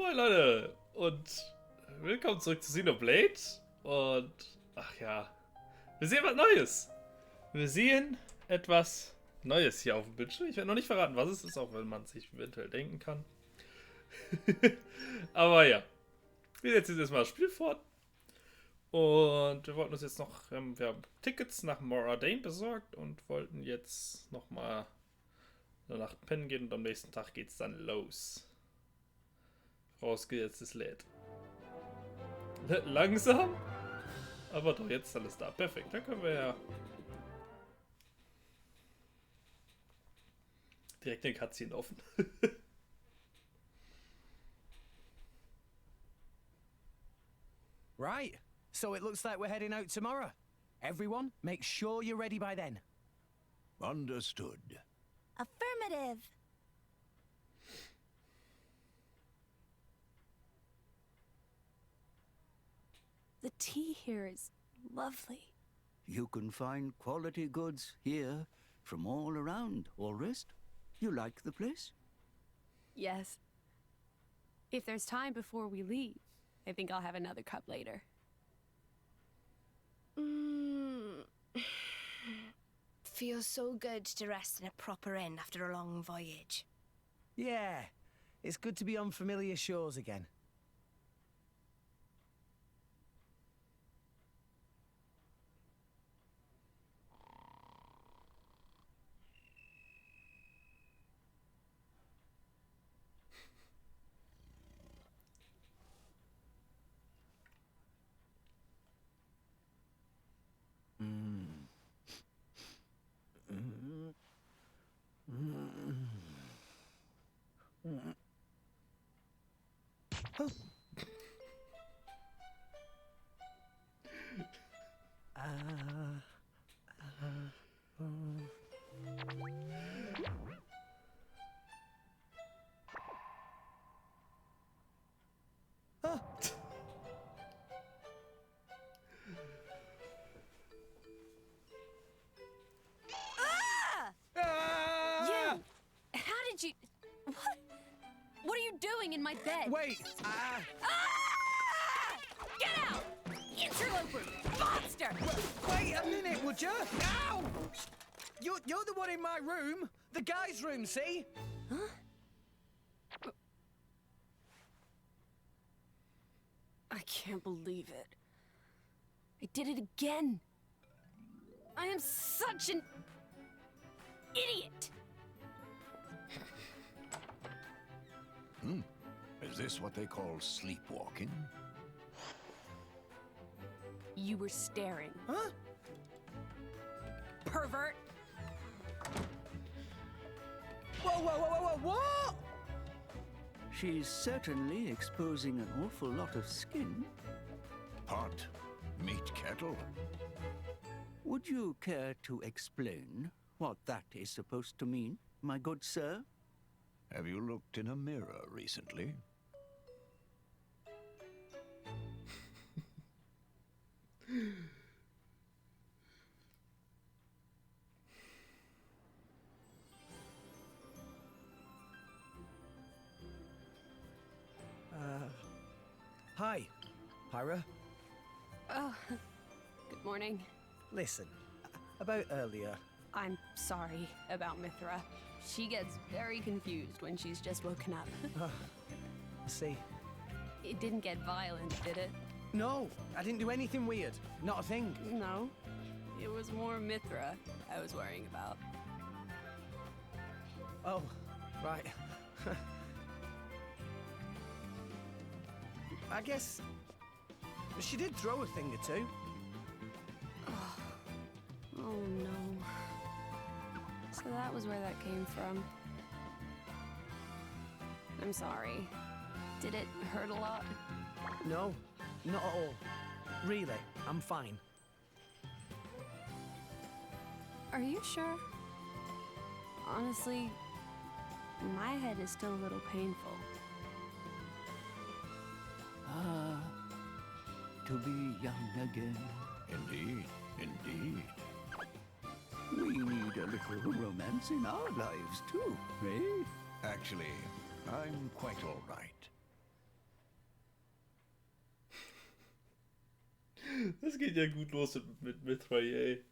Moin Leute und willkommen zurück zu Xenoblade und ach ja, wir sehen was Neues. Wir sehen etwas Neues hier auf dem Bildschirm. Ich werde noch nicht verraten, was es ist, auch wenn man sich eventuell denken kann. Aber ja, wir setzen jetzt erstmal das Spiel fort und wir wollten uns jetzt noch, wir haben Tickets nach Moradane besorgt und wollten jetzt nochmal eine Nacht pennen gehen und am nächsten Tag geht's dann los. Vorausgesetztes lädt. Langsam, aber doch jetzt alles da. Perfekt, dann können wir ja direkt den Cutscene offen. Right, so it looks like we're heading out tomorrow. Everyone, make sure you're ready by then. Understood. Affirmative. The tea here is lovely. You can find quality goods here from all around, Orist. You like the place? Yes. If there's time before we leave, I think I'll have another cup later. Feels so good to rest in a proper inn after a long voyage. Yeah, it's good to be on familiar shores again. What are you doing in my bed? Wait, Ah! Get out! Interloper! Monster! wait a minute, would you? Ow! You're the one in my room. The guy's room, see? I can't believe it. I did it again. I am such an idiot. Is this what they call sleepwalking? You were staring. Huh? Pervert. Whoa, what? She's certainly exposing an awful lot of skin. Pot, meat kettle. Would you care to explain what that is supposed to mean, my good sir? Have you looked in a mirror recently? Hi, Pyra. Oh, good morning. Listen, about earlier. I'm sorry about Mithra. She gets very confused when she's just woken up. See. It didn't get violent, did it? No, I didn't do anything weird. Not a thing. No. It was more Mithra I was worrying about. Oh, right. I guess she did throw a thing or two. Oh no. So that was where that came from. I'm sorry. Did it hurt a lot? No, not at all. Really, I'm fine. Are you sure? Honestly, my head is still a little painful. To be young again. Indeed, indeed. We need a little romance in our lives too, eh? Actually, I'm quite all right. Das geht ja gut los mit Ray.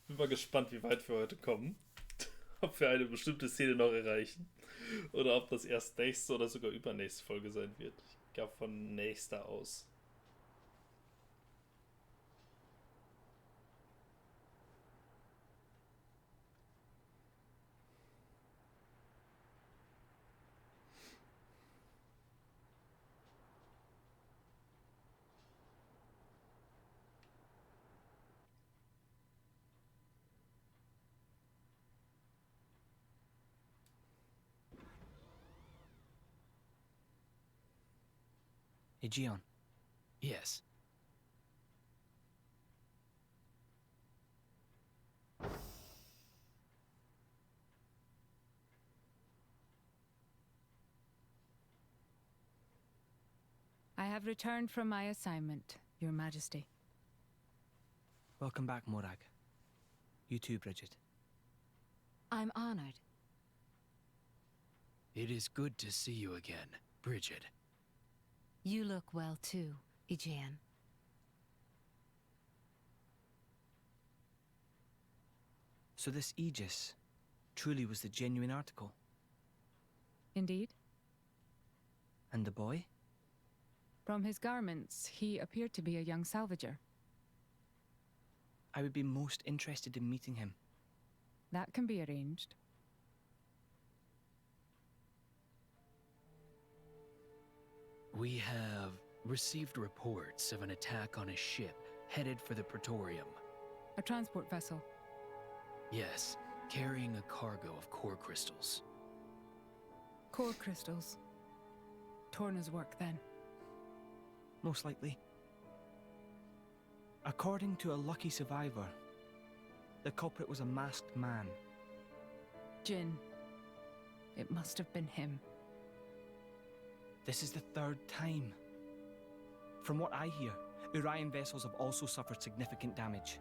Bin mal gespannt, wie weit wir heute kommen. Ob wir eine bestimmte Szene noch erreichen. Oder ob das erst nächste oder sogar übernächste Folge sein wird. Ich glaube von nächster aus. Aegeon. Yes. I have returned from my assignment, Your Majesty. Welcome back, Morag. You too, Bridget. I'm honored. It is good to see you again, Bridget. You look well too, Aegeon. So this Aegis truly was the genuine article? Indeed. And the boy? From his garments, he appeared to be a young salvager. I would be most interested in meeting him. That can be arranged. We have received reports of an attack on a ship headed for the Praetorium. A transport vessel. Yes, carrying a cargo of core crystals. Core crystals. Torna's work, then. Most likely. According to a lucky survivor, the culprit was a masked man. Jin. It must have been him. This is the third time. From what I hear, Urian vessels have also suffered significant damage.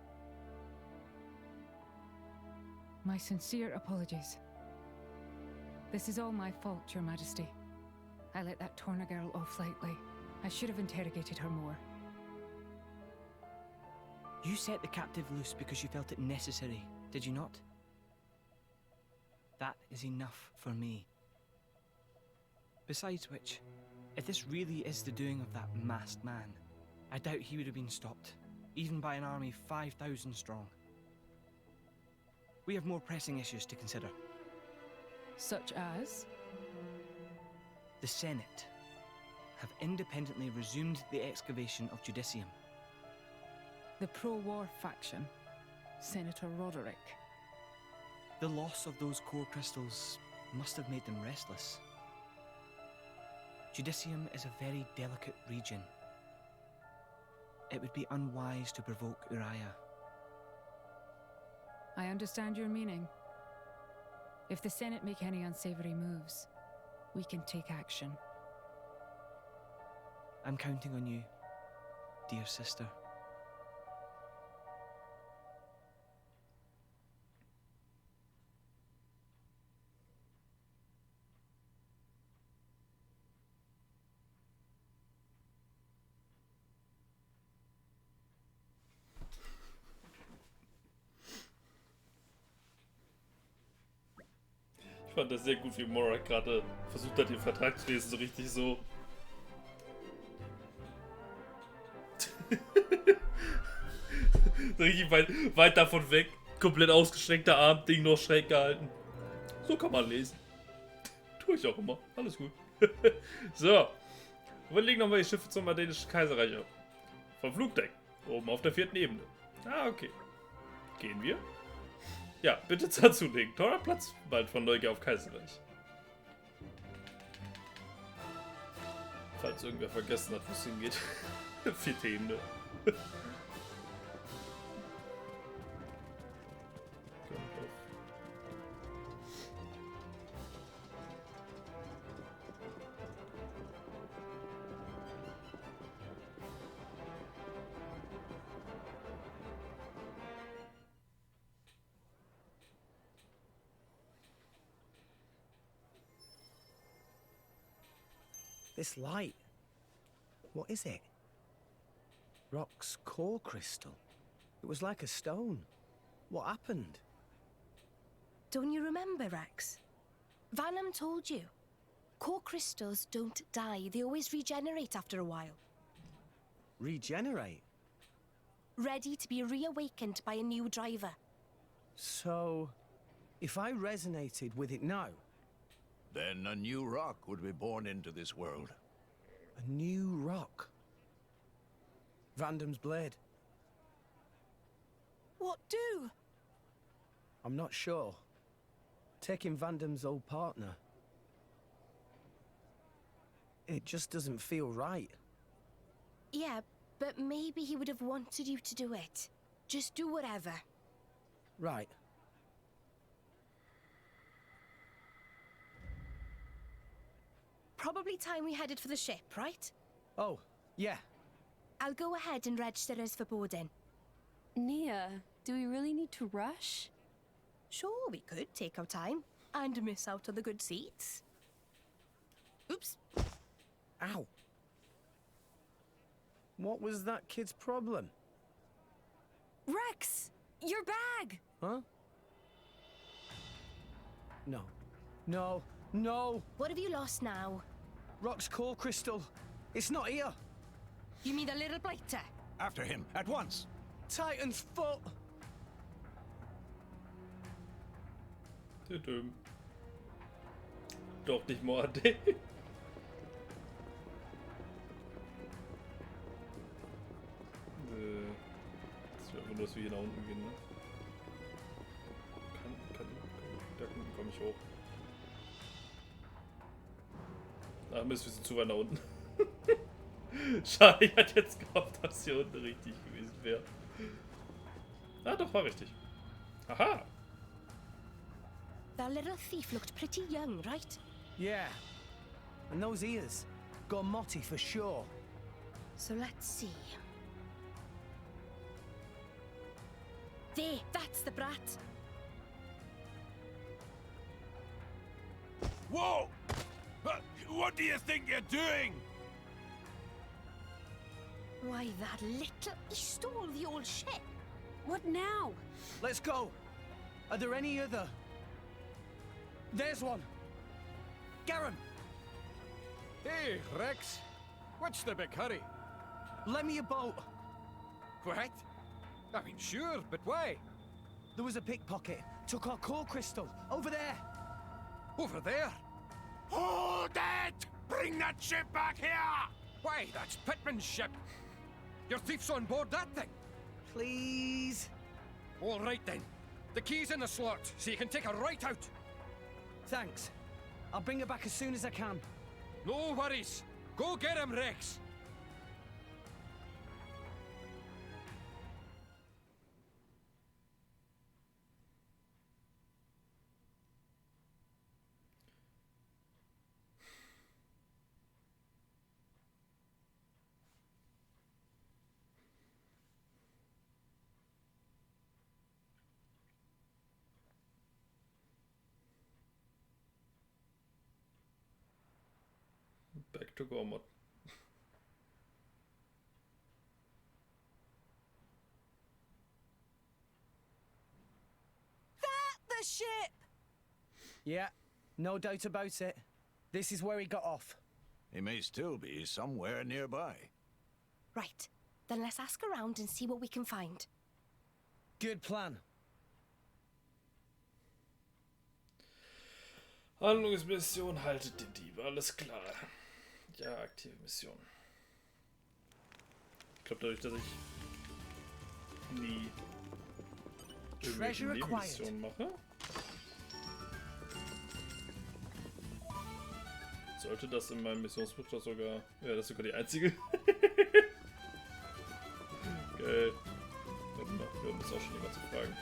My sincere apologies. This is all my fault, Your Majesty. I let that Torna girl off lightly. I should have interrogated her more. You set the captive loose because you felt it necessary, did you not? That is enough for me. Besides which, if this really is the doing of that masked man, I doubt he would have been stopped, even by an army 5,000 strong. We have more pressing issues to consider. Such as? The Senate have independently resumed the excavation of Judicium. The pro-war faction. Senator Roderick. The loss of those core crystals must have made them restless. Judicium is a very delicate region. It would be unwise to provoke Uriah. I understand your meaning. If the Senate make any unsavory moves, we can take action. I'm counting on you, dear sister. Ich fand das sehr gut, wie Morag gerade versucht hat, ihr Vertragswesen so richtig so. So richtig weit davon weg. Komplett ausgestreckter Arm, Ding noch schräg gehalten. So kann man lesen. Tue ich auch immer. Alles gut. So. Wo liegen nochmal die Schiffe zum Dänischen Kaiserreich auf? Vom Flugdeck. Oben auf der 4. Ebene. Ah, okay. Gehen wir? Ja, bitte dazulegen. Teurer Platz bald von Neugier auf Kaiserreich. Falls irgendwer vergessen hat, wo es hingeht. 4. Ebene. This light. What is it? Rock's core crystal. It was like a stone. What happened? Don't you remember, Rex? Vanham told you. Core crystals don't die. They always regenerate after a while. Regenerate? Ready to be reawakened by a new driver. So, if I resonated with it now, Then a new rock would be born into this world. a new rock. Vandam's blade. What do? I'm not sure. Taking Vandam's old partner. It just doesn't feel right. Yeah, but maybe he would have wanted you to do it. Just do whatever. Right. Probably time we headed for the ship, right? Oh, yeah. I'll go ahead and register us for boarding. Nia, do we really need to rush? Sure, we could take our time and miss out on the good seats. Oops. Ow. What was that kid's problem? Rex! Your bag! Huh? No. No. No! What have you lost now? Rock's core crystal. It's not here. You mean the little blighter? After him, at once! Titan's foot. Tüdüm. Doch nicht Morde. Das wäre einfach nur, dass wir hier nach unten gehen, ne? Da unten komme ich hoch. Ach Mist, wir sind zu weit nach unten. Schade, ich hatte jetzt gehofft, dass hier unten richtig gewesen wäre. Ah, doch, war richtig. Aha! That little thief looked pretty young, right? Yeah. And those ears. Gormotti for sure. So let's see. There, that's the brat. Whoa! What do you think you're doing? Why, that little... He stole the old ship. What now? Let's go. Are there any other? There's one. Garen, Hey, Rex. What's the big hurry? lend me a boat. What? I mean, sure, but why? There was a pickpocket. Took our core crystal. Over there. Over there? Hold it! Bring that ship back here! Why, that's Pittman's ship. Your thief's on board that thing. Please. All right, then. The key's in the slot, so you can take her right out. Thanks. I'll bring her back as soon as I can. No worries. Go get him, Rex. Back to Gormod. The ship! Yeah, no doubt about it. This is where he got off. He may still be somewhere nearby. Right, then let's ask around and see what we can find. Good plan. Handlungsmission, haltet den Dieb. Alles klar. Ja, aktive Mission. Ich glaube, dadurch, dass ich nie irgendwelche Treasure Nebenmissionen mache, sollte das in meinem Missionsbuch doch sogar... Ja, das ist sogar die einzige. Geil. Wir haben das auch schon jemand zu fragen.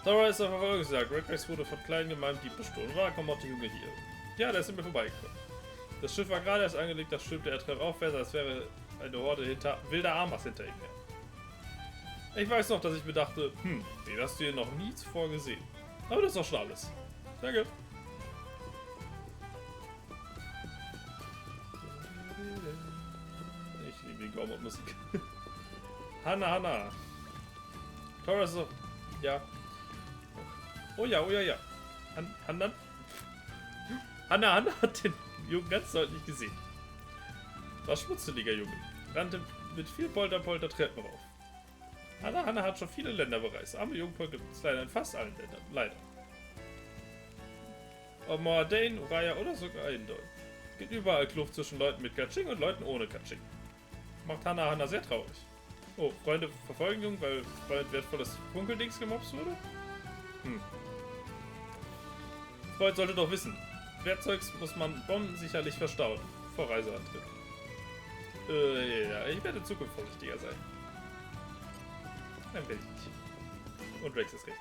Tara ist auf Verfolgungsjagd. Rex wurde von kleinen gemeinten Dieb bestohlen. War kommt die Junge hier. Ja, der ist mir vorbeigekommen. Das Schiff war gerade erst angelegt, das stürmte er treffaufwärts, als wäre eine Horde wilder Amas hinter ihm her. Ich weiß noch, dass ich mir dachte, den hast du hier noch nie zuvor gesehen. Aber das ist doch schon alles. Danke. Gormod-Musik. Hanna. Tora ist so. Ja. Oh ja. Hanna hat den Jungen ganz deutlich gesehen. War schmutzeliger Junge. Rannte mit viel Polter Treppen rauf. Hanna hat schon viele Länder bereist. Arme Jungpol gibt es leider in fast allen Ländern. Leider. Ob Moradane, Uraya oder sogar Indol. Gibt überall Kluft zwischen Leuten mit Kaching und Leuten ohne Kaching. Macht Hanna sehr traurig. Oh, Freunde verfolgen Jungen, weil Freund wertvolles Funkeldings gemobst wurde? Freund sollte doch wissen. Werkzeugs muss man Bomben sicherlich verstauen. Vor Reiseantritt. Ja, ich werde in Zukunft vorsichtiger sein. Dann will ich nicht. Und Rex ist recht.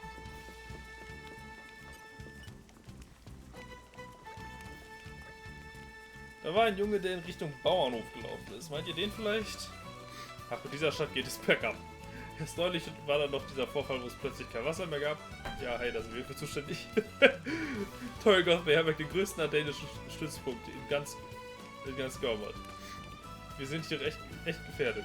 Da war ein Junge, der in Richtung Bauernhof gelaufen ist. Meint ihr den vielleicht? Ach, in dieser Stadt geht es bergab. Erst neulich war dann noch dieser Vorfall, wo es plötzlich kein Wasser mehr gab. Ja, hey, da sind wir für zuständig. Torgoth beherbergt den größten ardenischen Stützpunkt in ganz Gormod. Wir sind hier echt gefährdet.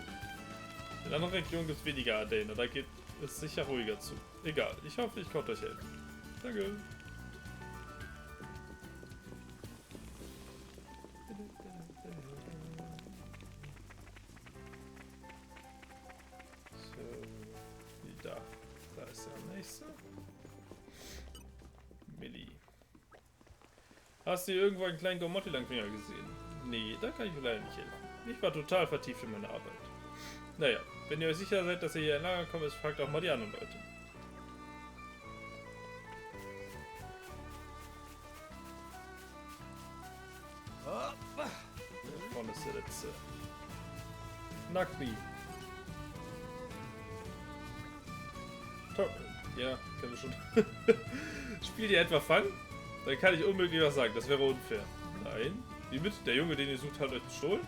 In anderen Regionen gibt es weniger Ardennen, da geht es sicher ruhiger zu. Egal, ich hoffe, ich konnte euch helfen. Danke. Da ist der nächste. Millie. Hast du hier irgendwo einen kleinen Gormotti-Langfinger gesehen? Nee, da kann ich mir leider nicht helfen. Ich war total vertieft in meine Arbeit. Naja, wenn ihr euch sicher seid, dass ihr hier entlang gekommen ist, fragt auch mal die anderen Leute. Vorne ist der letzte. Nagbi. Ja, kennen wir schon. Spielt ihr etwa Fang? Dann kann ich unmöglich was sagen, das wäre unfair. Nein? Wie mit? Der Junge, den ihr sucht, hat euch bestohlen?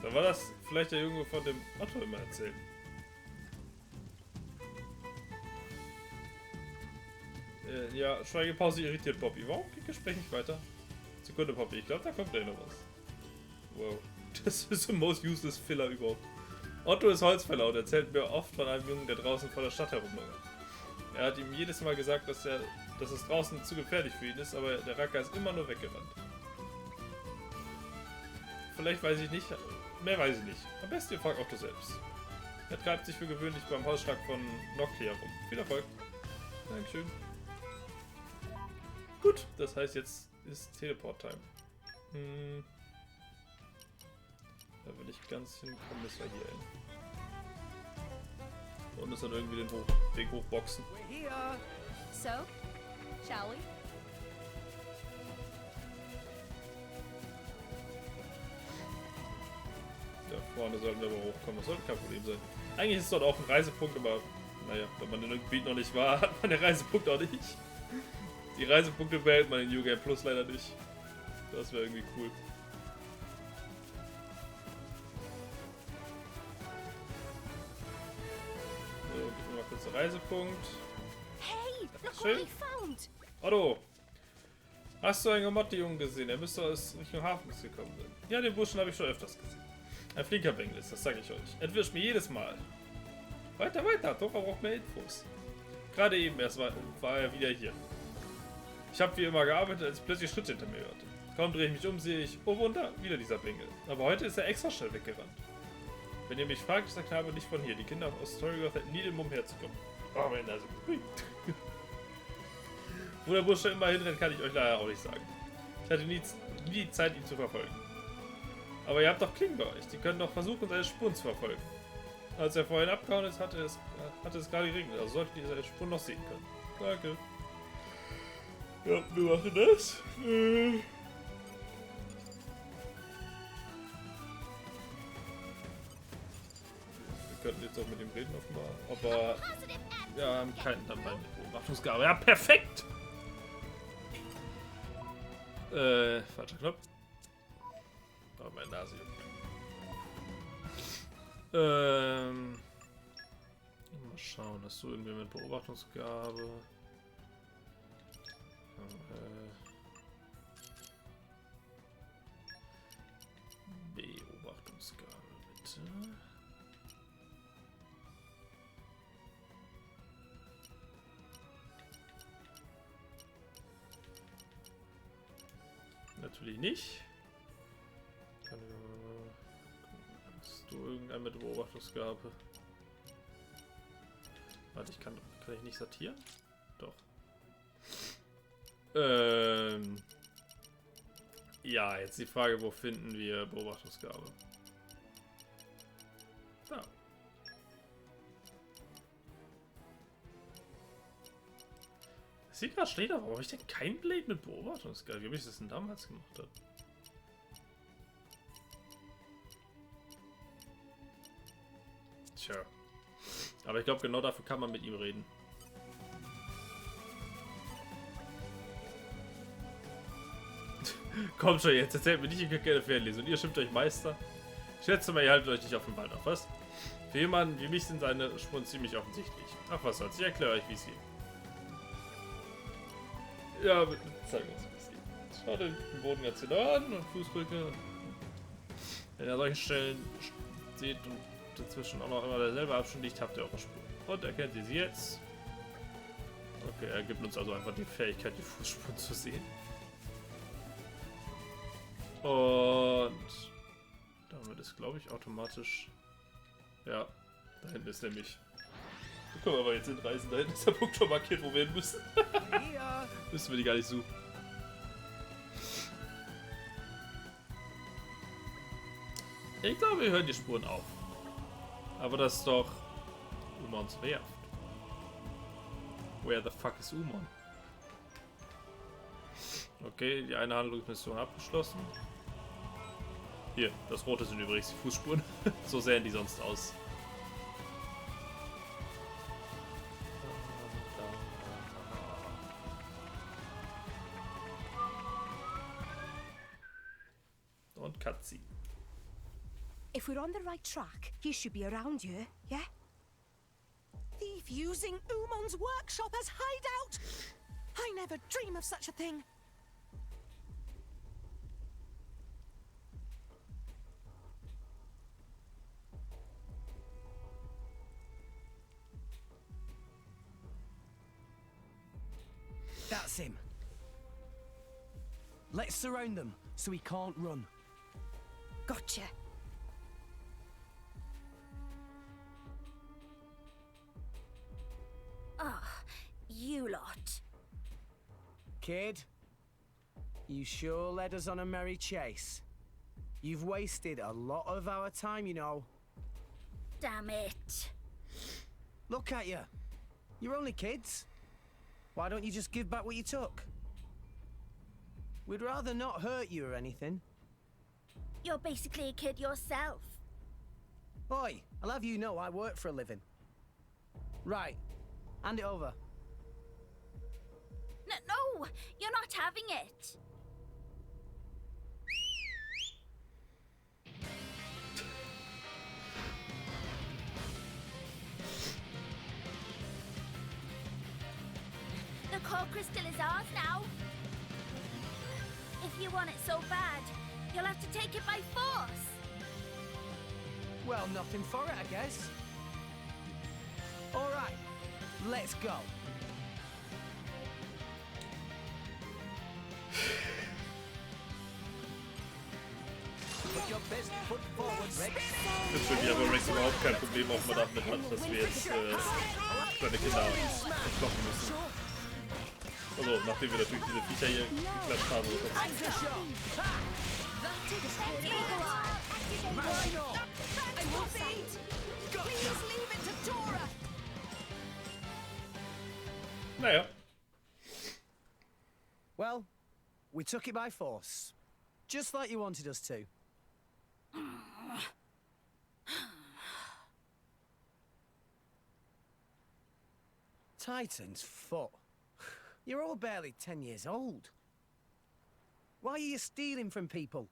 Dann war das vielleicht der Junge, von dem Otto immer erzählt. Ja, Schweigepause irritiert Poppy. Warum geht das Gespräch nicht weiter? Sekunde, Poppy, ich glaube, da kommt gleich noch was. Wow. Das ist der most useless Filler überhaupt. Otto ist Holzfäller und erzählt mir oft von einem Jungen, der draußen vor der Stadt herumlungert. Er hat ihm jedes Mal gesagt, dass es draußen zu gefährlich für ihn ist, aber der Racker ist immer nur weggerannt. Vielleicht weiß ich nicht, mehr weiß ich nicht. Am besten ihr fragt Otto selbst. Er treibt sich für gewöhnlich beim Hausschlag von Nockley herum. Viel Erfolg. Dankeschön. Gut, das heißt jetzt ist Teleport-Time. Da will ich ganz hinkommen, bis wir hier hin. Und es dann irgendwie den Weg hochboxen. So, shall we? Da vorne sollten wir aber hochkommen, das sollte kein Problem sein. Eigentlich ist es dort auch ein Reisepunkt, aber naja, wenn man in dem Gebiet noch nicht war, hat man den Reisepunkt auch nicht. Die Reisepunkte behält man in New Game Plus leider nicht. Das wäre irgendwie cool. So, gib mir mal kurz einen Reisepunkt. Hey, look Schön. what we found! Otto! Hast du einen Gomotti-Jungen gesehen? Er müsste aus Richtung Hafen gekommen sein. Ja, den Burschen habe ich schon öfters gesehen. Ein flinker Bengel ist, das sage ich euch. Entwischt mir jedes Mal. Weiter, Dora braucht mehr Infos. Gerade eben erst war er wieder hier. Ich habe wie immer gearbeitet, als ich plötzlich Schritte hinter mir hörte. Kaum drehe ich mich um, sehe ich, oh Wunder, wieder dieser Bengel. Aber heute ist er extra schnell weggerannt. Wenn ihr mich fragt, ist der Knabe nicht von hier. Die Kinder aus Storygoth hätten nie den Mumm herzukommen. Oh, meine Nase. Wo der Bursche immer hinrennt, kann ich euch leider auch nicht sagen. Ich hatte nie Zeit, ihn zu verfolgen. Aber ihr habt doch Klingen bei euch. Die können doch versuchen, seine Spuren zu verfolgen. Als er vorhin abgehauen ist, hatte es gerade geregnet. Also solltet ihr seine Spuren noch sehen können. Danke. Ja, wir machen das. Wir könnten jetzt auch mit ihm reden offenbar. Aber wir haben keinen dabei mit Beobachtungsgabe. Ja, perfekt! Falscher Knopf. Oh, meine Nase juckt. Mal schauen, hast du irgendwie mit Beobachtungsgabe? Beobachtungsgabe mit So. Natürlich nicht. Hast du irgendeine mit Beobachtungsgabe? Warte, kann ich nicht sortieren? Doch. Ja, jetzt die Frage, wo finden wir Beobachtungsgabe? Da. Sieht gerade steht, aber warum habe ich denn kein Blade mit Beobachtungsgabe? Wie habe ich das denn damals gemacht? Tja. Aber ich glaube, genau dafür kann man mit ihm reden. Kommt schon jetzt, erzählt mir nicht, ihr könnt gerne Fernlesen und ihr stimmt euch Meister. Ich schätze mal, ihr haltet euch nicht auf den Wald auf, was? Für jemanden wie mich sind seine Spuren ziemlich offensichtlich. Ach, was soll's, ich erkläre euch, wie es geht. Ja, zeigen wir uns, wie es geht. Schaut den Boden ganz genau an und Fußbrücke. Wenn ihr an solchen Stellen seht und dazwischen auch noch immer derselbe Abstand liegt, habt ihr eure Spur. Und erkennt ihr sie jetzt? Okay, er gibt uns also einfach die Fähigkeit, die Fußspuren zu sehen. Und dann wird es, glaube ich, automatisch... Ja, da hinten ist nämlich... Da können wir aber jetzt hinreisen. Da hinten ist der Punkt schon markiert, wo wir hin müssen. Müssen wir die gar nicht suchen. Ich glaube, wir hören die Spuren auf. Aber das ist doch Umons Werft. Where the fuck is Umon? Okay, die eine Handlungsmission abgeschlossen. Hier, das rote sind übrigens die Fußspuren. So sehen die sonst aus. Und Cutscene. If we're on the right track, he should be around here, yeah? Thief using Umon's workshop as hideout! I never dream of such a thing. That's him. Let's surround them so he can't run. Gotcha. Ah, you lot. Kid, you sure led us on a merry chase. You've wasted a lot of our time, you know. Damn it. Look at you. You're only kids. Why don't you just give back what you took? We'd rather not hurt you or anything. You're basically a kid yourself. Oi, I'll have you know I work for a living. Right, hand it over. No, you're not having it. The core crystal is ours now. If you want it so bad, you'll have to take it by force. Well, nothing for it, I guess. All right, let's go. Put your best foot forward, Rex. Jetzt für mich aber Rex überhaupt kein Problem auch mal damit hat, dass wir jetzt kleine Kinder entlocken müssen. Also, nachdem wir natürlich diese Viecher hier geklatscht haben. Naja. Well, we took it by force. Just like you wanted us to. Titan's foot. You're all barely 10 years old. Why are you stealing from people?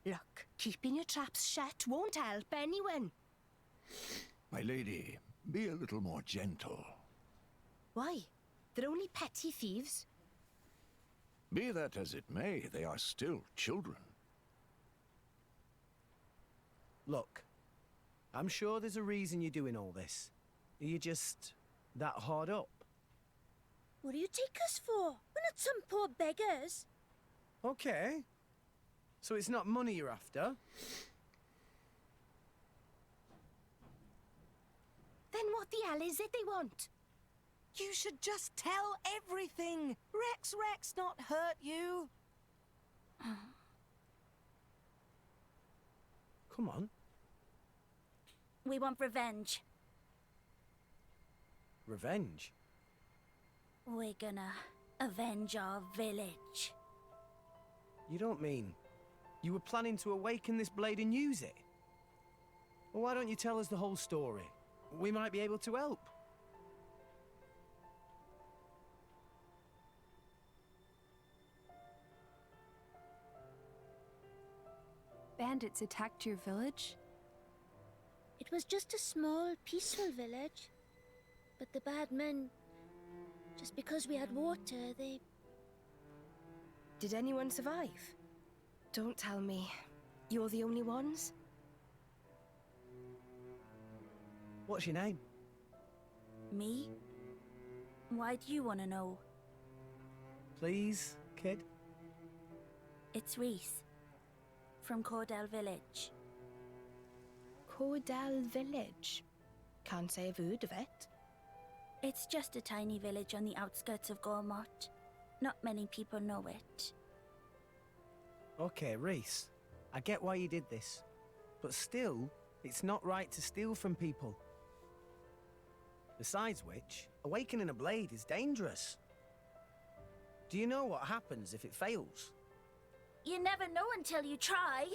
Look, keeping your traps shut won't help anyone. My lady, be a little more gentle. Why? They're only petty thieves. Be that as it may, they are still children. Look, I'm sure there's a reason you're doing all this. Are you just that hard up? What do you take us for? We're not some poor beggars. Okay. So it's not money you're after? Then what the hell is it they want? You should just tell everything. Rex not hurt you. Come on. We want revenge. Revenge? We're gonna avenge our village. You don't mean you were planning to awaken this blade and use it? Well, why don't you tell us the whole story? We might be able to help. Bandits attacked your village? It was just a small, peaceful village. But the bad men, just because we had water, they... Did anyone survive? Don't tell me. You're the only ones? What's your name? Me? Why do you want to know? Please, kid? It's Reese. From Cordell Village. Cordell Village? Can't say I've heard of it. It's just a tiny village on the outskirts of Gormott. Not many people know it. Okay, Reese. I get why you did this. But still, it's not right to steal from people. Besides which, awakening a blade is dangerous. Do you know what happens if it fails? You never know until you try.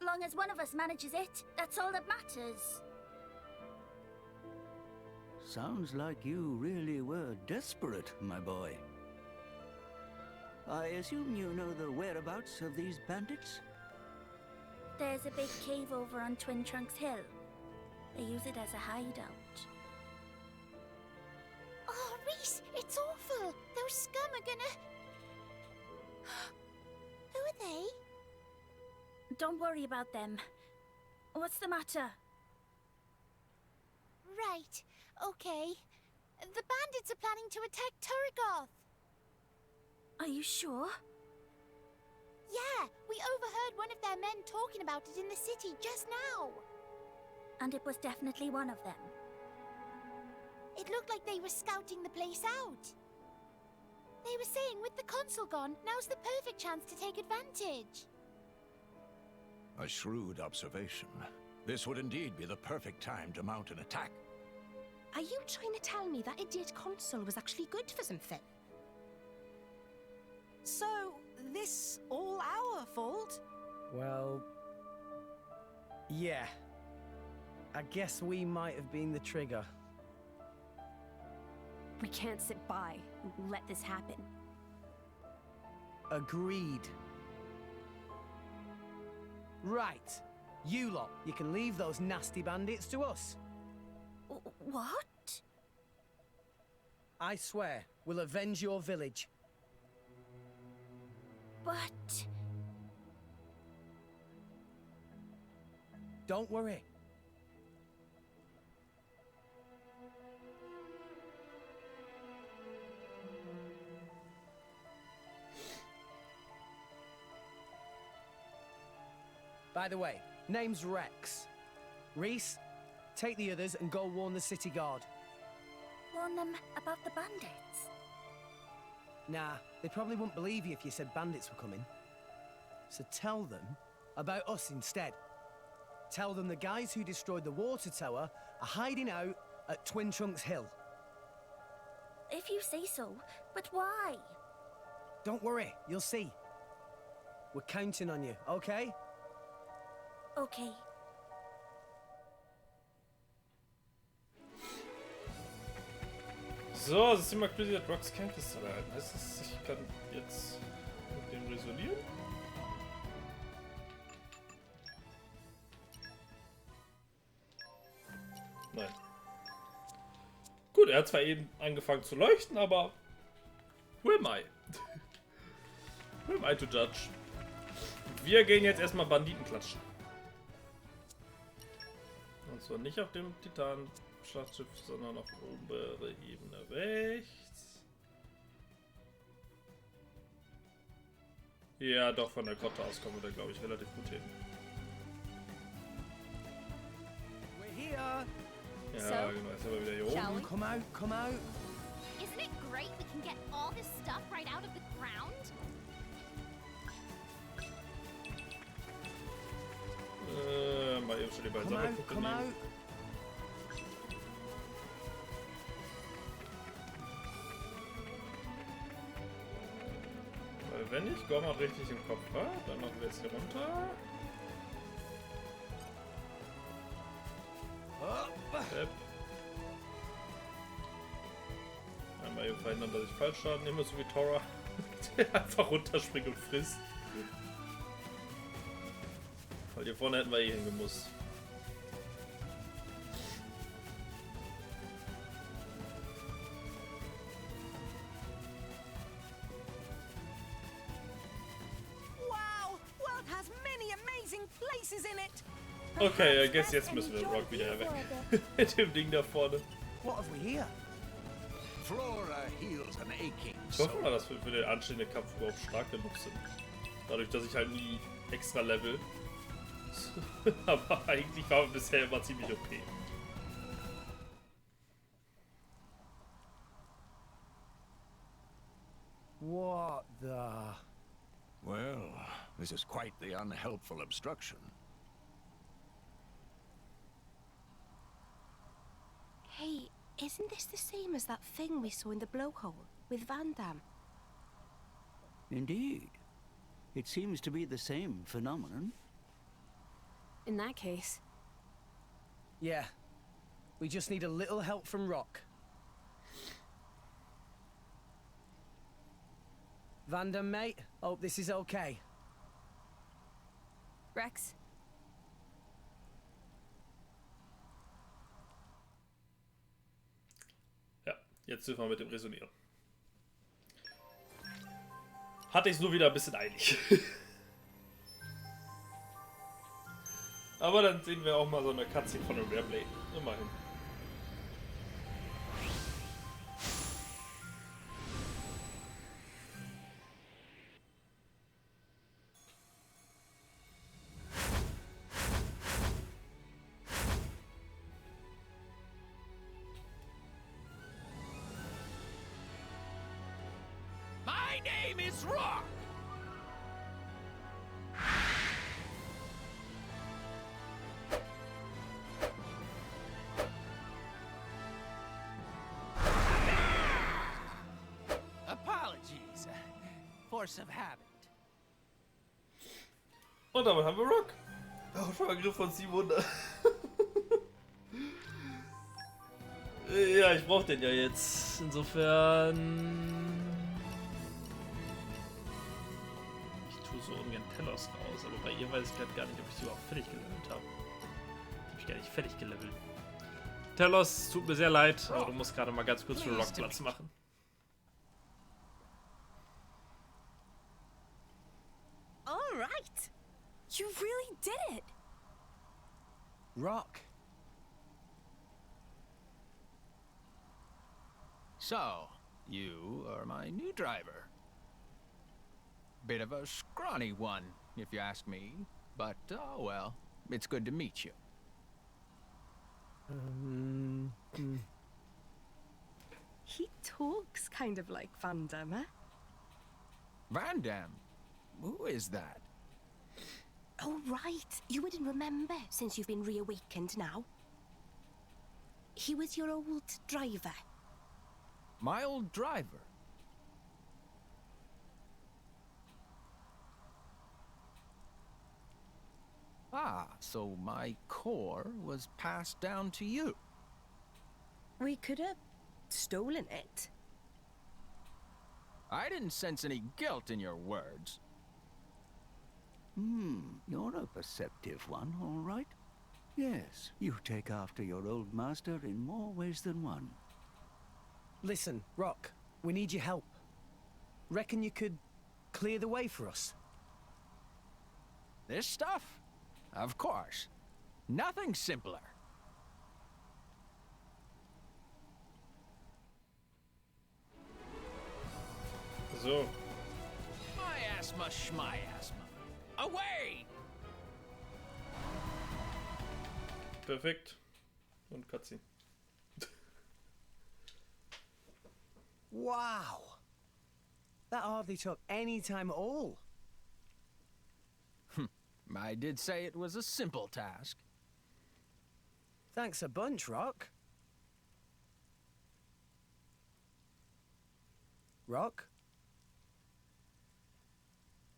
Long as one of us manages it, that's all that matters. Sounds like you really were desperate, my boy. I assume you know the whereabouts of these bandits? There's a big cave over on Twin Trunks Hill. They use it as a hideout. Oh, Reese, it's awful. Those scum are gonna... Who are they? Don't worry about them. What's the matter? Right, okay. The bandits are planning to attack Turrigoth. Are you sure? Yeah, we overheard one of their men talking about it in the city just now. And it was definitely one of them. It looked like they were scouting the place out. They were saying with the consul gone, now's the perfect chance to take advantage. A shrewd observation. This would indeed be the perfect time to mount an attack. Are you trying to tell me that idiot consul was actually good for something? So, this all our fault? Well... yeah. I guess we might have been the trigger. We can't sit by and let this happen. Agreed. Right. You lot, you can leave those nasty bandits to us. What? I swear, we'll avenge your village. But... Don't worry. By the way, name's Rex. Reese, take the others and go warn the city guard. Warn them about the bandits? Nah, they probably wouldn't believe you if you said bandits were coming. So tell them about us instead. Tell them the guys who destroyed the water tower are hiding out at Twin Trunks Hill. If you say so, but why? Don't worry, you'll see. We're counting on you, okay? Okay. So, System aktualisiert. Rocks Campus erhalten. Heißt das, ich kann jetzt mit dem resonieren? Nein. Gut, er hat zwar eben angefangen zu leuchten, aber Who am I? Who am I to judge? Wir gehen jetzt erstmal Banditen klatschen. Und zwar nicht auf dem Titan-Schlachtschiff, sondern auf obere Ebene rechts. Ja, doch, von der Grotte aus kommen wir da, glaube ich, relativ gut hin. We're here. Ja, So, genau, jetzt sind wir wieder hier shall oben. we? Come out, come out. Isn't it great we can get all this stuff right out of the ground? Mal eben schon die beiden Come out, Sammelpunkte come nehmen. out. Weil wenn ich Gormod richtig im Kopf habe, dann machen wir jetzt hier runter. Yep. Einmal eben verhindern, dass ich Fallschaden nehme, so wie Tora, der einfach runterspringt und frisst. Weil hier vorne hätten wir eh hingemusst. Wow! World has many amazing places in it. Okay, I guess jetzt müssen wir Rock wieder weg. Mit dem Ding da vorne. What have we here? Flora heals an aching Ich hoffe mal, dass wir für den anstehenden Kampf überhaupt stark genug sind. Dadurch, dass ich halt nie extra level. Aber eigentlich war wir bisher immer ziemlich okay. What the... Well, this is quite the unhelpful obstruction. Hey, isn't this the same as that thing we saw in the blowhole with Van Damme? Indeed. It seems to be the same phenomenon. In that case, Yeah. We just need a little help from Rock. Vandam, mate. Hope this is okay. Rex, Ja, jetzt dürfen wir mit dem resonieren. Hatte ich es nur wieder ein bisschen eilig. Aber dann sehen wir auch mal so eine Cutscene von einem Rareblade. Immerhin. My name is Rock. Apologies. Force of habit. Und damit haben wir Rock. Angriff von 700. Ja, ich brauch den ja jetzt. Insofern... Ich tue so ungern Telos raus, aber bei ihr weiß ich gerade gar nicht, ob ich sie überhaupt fertig gelevelt habe. Hab ich gar nicht fertig gelevelt. Telos, tut mir sehr leid, aber du musst gerade mal ganz kurz für Rock Platz machen. All right. You really did it. Rock. So, you are my new driver. Bit of a scrawny one, if you ask me. But, oh well, it's good to meet you. He talks kind of like Van Damme, eh? Van Damme? Who is that? Oh, right. You wouldn't remember since you've been reawakened now. He was your old driver. My old driver? Ah, so my core was passed down to you. We could have stolen it. I didn't sense any guilt in your words. You're a perceptive one, all right. Yes, you take after your old master in more ways than one. Listen, Rock. We need your help. Reckon you could clear the way for us? This stuff? Of course. Nothing simpler. So. Miasma, schmiasma. Away! Perfekt. Und Cutscene. Wow! That hardly took any time at all. I did say it was a simple task. Thanks a bunch, Rock. Rock?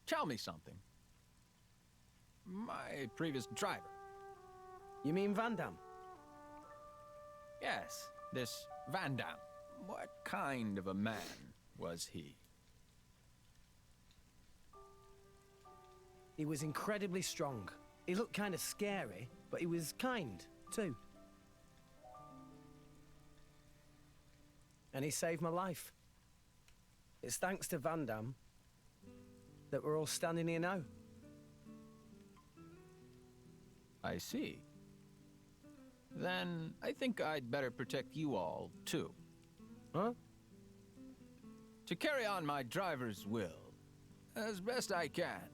Tell me something. My previous driver. You mean Van Damme? Yes, this Van Damme. What kind of a man was he? He was incredibly strong. He looked kind of scary, but he was kind, too. And he saved my life. It's thanks to Van Damme that we're all standing here now. I see. Then I think I'd better protect you all, too. Huh? To carry on my driver's will, as best I can.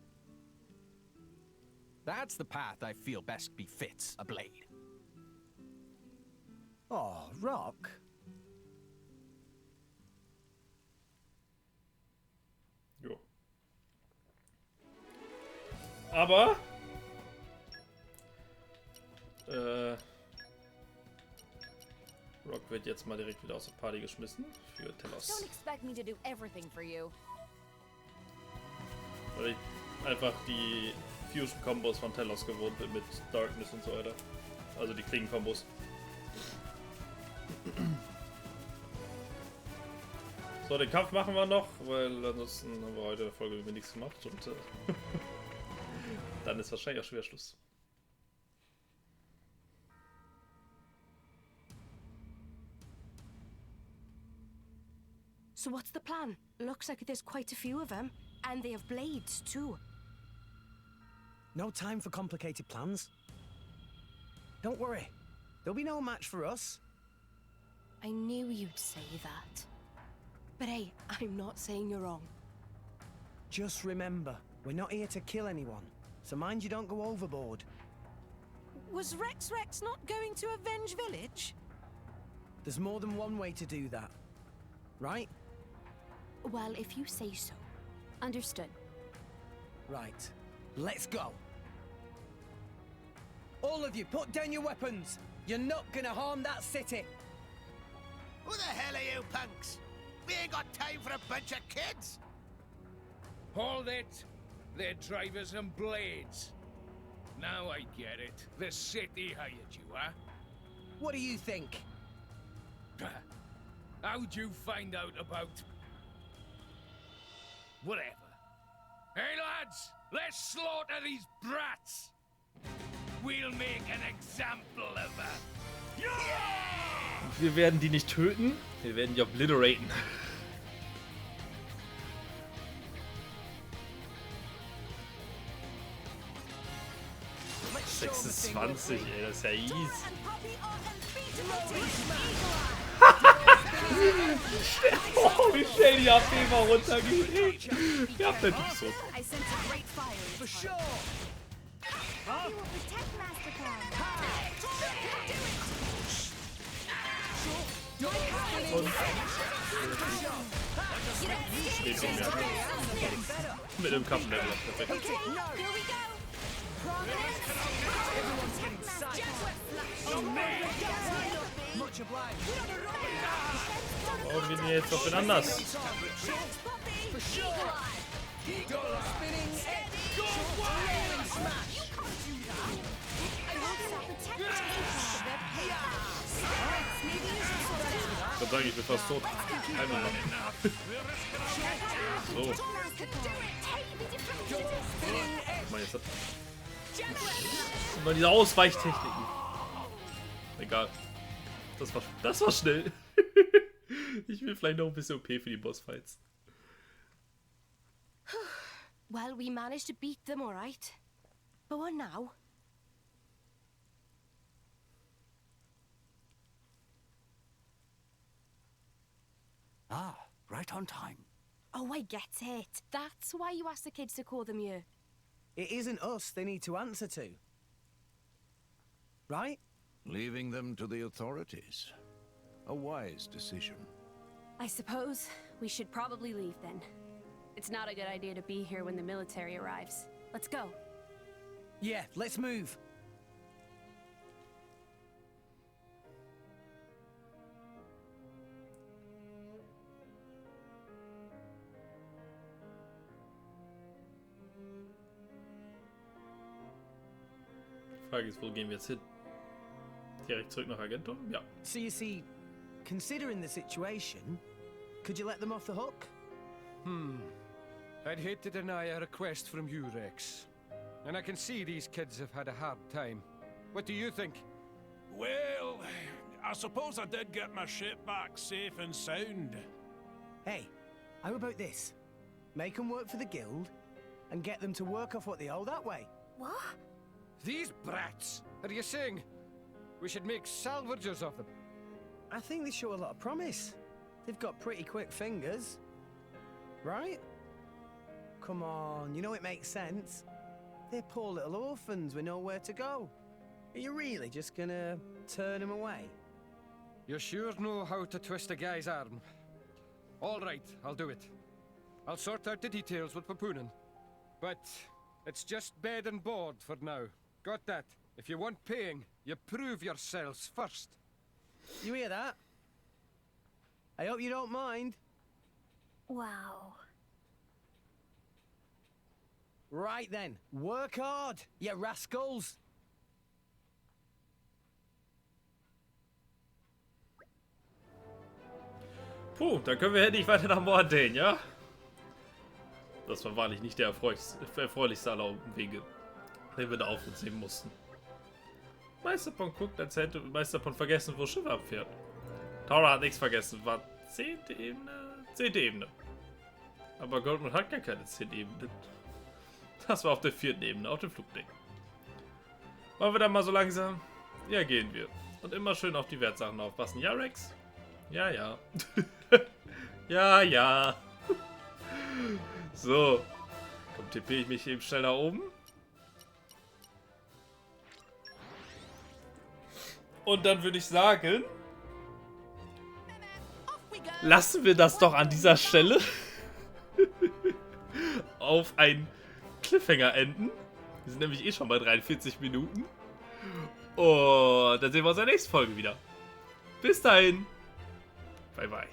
That's the path I feel best befits a blade. Oh, Rock. Jo. Aber Rock wird jetzt mal direkt wieder aus der Party geschmissen für Telos. Don't expect me to do everything for you. Weil ich einfach die Fusion-Kombos von Telos gewohnt bin mit Darkness und so weiter. Also die Klingen-Kombos. So, den Kampf machen wir noch, weil ansonsten haben wir heute in der Folge nichts gemacht und dann ist wahrscheinlich auch schwer Schluss. So what's the plan? Looks like there's quite a few of them, and they have blades too. No time for complicated plans. Don't worry. There'll be no match for us. I knew you'd say that. But hey, I'm not saying you're wrong. Just remember, we're not here to kill anyone, so mind you don't go overboard. Was Rex not going to avenge Village? There's more than one way to do that, right? Well, if you say so. Understood. Right. Let's go. All of you, put down your weapons. You're not gonna harm that city. Who the hell are you punks? We ain't got time for a bunch of kids. Hold it. They're drivers and blades. Now I get it. The city hired you, huh? What do you think? How'd you find out about... whatever. Hey lads, let's slaughter these brats. We'll make an example of her. Yeah! Wir werden die nicht töten, wir werden die obliteraten. ...26, ey, das ist ja easy. Oh, wie schnell die AP mal runtergeht. Ihr habt den Typ so. Und steht so mehr. Mit dem Kampflevel, perfekt. Warum gehen wir jetzt auf den anders? Ich würde sagen, ich bin fast tot. Einmal noch. So. Ich meine, jetzt hat... Immer diese Ausweichtechniken. Egal. Das war schnell. Ich will vielleicht noch ein bisschen OP für die Bossfights. Well, we managed to beat them, all right. But what now? Ah, right on time. Oh, I get it. That's why you asked the kids to call them here. It isn't us they need to answer to. Right? Leaving them to the authorities. A wise decision. I suppose we should probably leave then. It's not a good idea to be here when the military arrives. Let's go. Yeah, let's move. Frage ist, wo gehen wir jetzt hin? Direkt zurück nach Argentum? Ja. So you see, considering the situation, could you let them off the hook? I'd hate to deny a request from you, Rex. And I can see these kids have had a hard time. What do you think? Well, I suppose I did get my ship back safe and sound. Hey, how about this? Make them work for the guild, and get them to work off what they owe that way. What? These brats! Are you saying we should make salvagers of them? I think they show a lot of promise. They've got pretty quick fingers. Right? Come on, you know it makes sense. They're poor little orphans with nowhere to go. Are you really just gonna turn them away? You sure know how to twist a guy's arm. All right, I'll do it. I'll sort out the details with Papunen. But it's just bed and board for now. Got that? If you want paying, you prove yourselves first. You hear that? I hope you don't mind. Wow. Right then, work hard, you rascals! Puh, dann können wir endlich weiter nach Morden, ja? Das war wahrlich nicht der erfreulichste aller Wege, den wir da auf uns nehmen mussten. Meisterpon guckt, als hätte Meisterpon vergessen, wo Schiff abfährt. Taura hat nichts vergessen, war 10. Ebene? 10. Ebene. Aber Goldmund hat gar keine 10 Ebenen. Das war auf der 4. Ebene, auf dem Flugdeck. Wollen wir dann mal so langsam? Ja, gehen wir. Und immer schön auf die Wertsachen aufpassen. Ja, Rex? Ja, ja. Ja, ja. So. Komm, tippe ich mich eben schnell nach oben. Und dann würde ich sagen, lassen wir das doch an dieser Stelle auf ein Cliffhanger enden. Wir sind nämlich eh schon bei 43 Minuten. Und dann sehen wir uns in der nächsten Folge wieder. Bis dahin. Bye, bye.